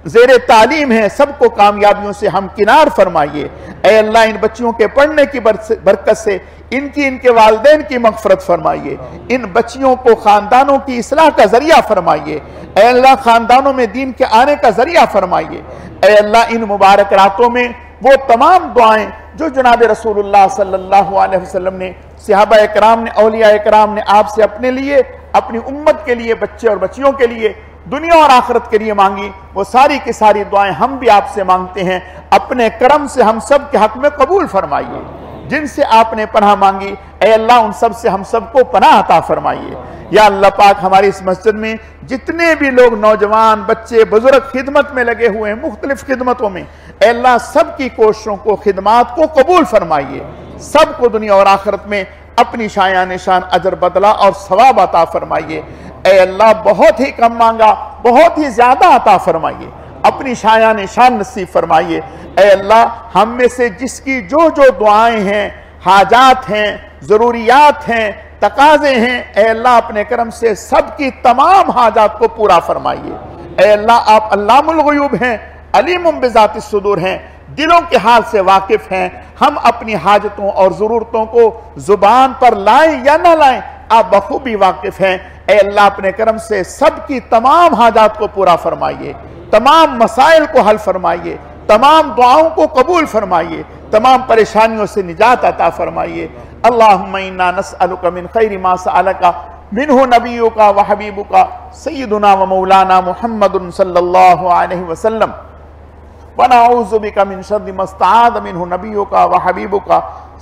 ज़ेरे तालीम हैं, सबको कामयाबियों से हमकिनार फरमाइए। ऐ अल्लाह इन बच्चियों के पढ़ने की बरकत से इनके वालिदैन की मग़फ़िरत फरमाइए। इन बच्चियों को ख़ानदानों की इस्लाह का ज़रिया फरमाइए। ऐ अल्लाह ख़ानदानों में दीन के आने का ज़रिया फरमाइए। ऐ अल्लाह इन मुबारक रातों में वो तमाम दुआएं जो जनाब रसूलुल्लाह सल्लल्लाहु अलैहि वसल्लम ने, सहाबा इकराम ने, औलिया इकराम ने आपसे अपने लिए, अपनी उम्मत के लिए, बच्चे और बच्चियों के लिए, दुनिया और आखिरत के लिए मांगी, वो सारी की सारी दुआएं हम भी आपसे मांगते हैं। अपने करम से हम सब के हक में कबूल फरमाइए। जिनसे आपने पनाह मांगी ऐ अल्लाह उन सब से हम सबको पनाह अता फरमाइए। या अल्लाह पाक हमारी इस मस्जिद में जितने भी लोग नौजवान, बच्चे, बुजुर्ग खिदमत में लगे हुए हैं, मुख्तलिफ खिदमतों में, ऐ अल्लाह सबकी कोशिशों को, खिदमात को कबूल फरमाइए। सबको दुनिया और आखिरत में अपनी शायान निशान अजर बदला और सवाब अता फरमाइए। ऐ अल्लाह बहुत ही कम मांगा, बहुत ही ज्यादा अता फरमाइए, अपनी शायान निशान नसीब फरमाइए। ऐ अल्लाह हम में से जिसकी जो जो दुआएं हैं, हाजात हैं, जरूरियात हैं, तकाजे हैं, ऐ अल्लाह अपने करम से सबकी तमाम हाजात को पूरा फरमाइए। ऐ अल्लाह आप अल्लामुल गुयूब हैं, अलीमुम बिज़ातिस सुदूर हैं, दिलों के हाल से वाकिफ हैं। हम अपनी हाजतों और जरूरतों को जुबान पर लाएं या ना लाएं आप बखूबी वाकिफ हैं। ऐ अल्लाह अपने करम से सबकी तमाम हाजात को पूरा फरमाइए, तमाम मसाइल को हल फरमाइए, तमाम दुआओं को कबूल फरमाइए, तमाम परेशानियों से निजात अता फरमाइए। अल्लाहुम्मा इन्ना नस्अलुका मिन खैरि मा सअलका मिन्हु नबियुका व हबीबुका सय्यिदुना व मौलाना मुहम्मदुन सल्लल्लाहु अलैहि वसल्लम व नऊज़ु बिका मिन शर्रि मा इस्तआज़ मिन्हु नबियुका व हबीबुका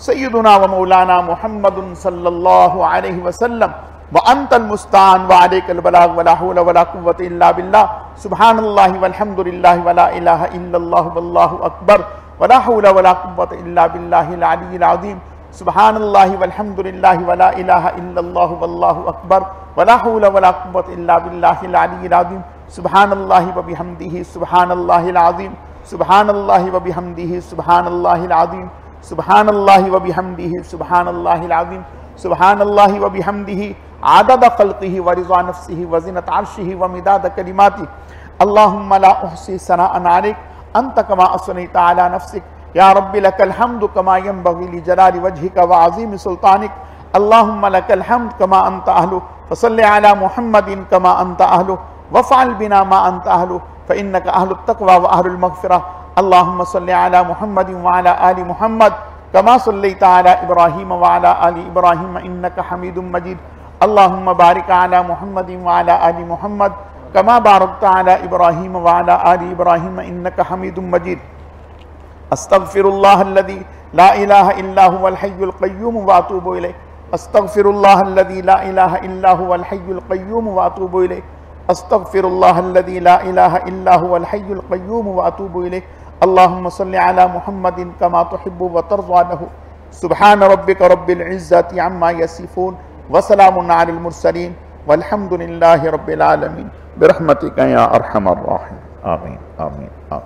सय्यिदुना व मौलाना मुहम्मदुन सल्लल्लाहु अलैहि वसल्लम व अंतल मुस्तान व अलैकल बलाग व ला हौला व ला कुव्वता इल्ला बिल्लाह सुब्हानल्लाहि वल्हम्दुलिल्लाहि व ला इलाहा इल्लल्लाहु वल्लाहु अकबर व ला हौला व ला कुव्वता इल्ला बिल्लाहिल अलिय्यिल अज़ीम सुब्हानल्लाहि वल्हम्दुलिल्लाहि व ला इलाहा इल्लल्लाहु वल्लाहु अकबर व ला हौला व ला कुव्वता इल्ला बिल्लाहिल अलिय्यिल अज़ीम सुब्हानल्लाहि व बिहम्दिही सुब्हानल्लाहिल अज़ीम सुब्हानल्लाहि व बिहम्दिही सुब्हानल्लाहिल अज़ीम सुब्हानल्लाहि व बिहम्दिही सुब्हानल्लाहिल अज़ीम सुब्हानल्लाहि व बिहम्दिही आदद खल्क़िही व रिज़ा नफ्सिही व ज़िनत अर्शिही व मिदाद कलिमातिही अल्लाहुम्मा ला उहसी सनाअन अलैक अंत कमा असनैता अला नफ्सिक या रब्बी लकल हम्दु कमा यंबग़ी लिजलाली वजहिका व अज़ीम सुल्तानिक अल्लाहुम्मा लकल हम्द कमा अंत अहलु फसल्लि अला मुहम्मदिन कमा अंत अहलु वफ़अल बिना मा अंत अहलु फ़इन्नका अहलुत तक़वा व अहलुल मग़फ़िरह अल्लाहुम्मा सल्लि अला मुहम्मदिन व अला आलि मुहम्मद कमा सल्लैता अला इब्राहीम व अला आलि इब्राहीम इन्नका हमीदुम मजीद अल्लाहुम्मा बारिक अला मुहम्मदिन व अला आलि मुहम्मद कमा बारकता अला इब्राहीम व अला आलि इब्राहीम इन्नका हमीदुम मजीद अस्तग़फिरुल्लाहल्लज़ी ला इलाहा इल्ला हुवल हय्युल क़य्यूम व अतूबु इलैह अस्तग़फिरुल्लाहल्लज़ी ला इलाहा इल्ला हुवल हय्युल क़य्यूम व अतूबु इलैह अस्तग़फिरुल्लाहल्लज़ी ला इलाहा इल्ला हुवल हय्युल क़य्यूम व अतूबु इलैह अल्लाहुम्मा सल्लि अला मुहम्मदिन कमा तुहिब्बु व तर्ज़ा लहु सुब्हान रब्बिका रब्बिल इज़्ज़ति अम्मा यसिफून व सलामुन अलल मुरसलीन वल्हम्दुलिल्लाहि रब्बिल आलमीन बिरहमतिका या अरहमर राहिमीन आमीन आमीन आमीन।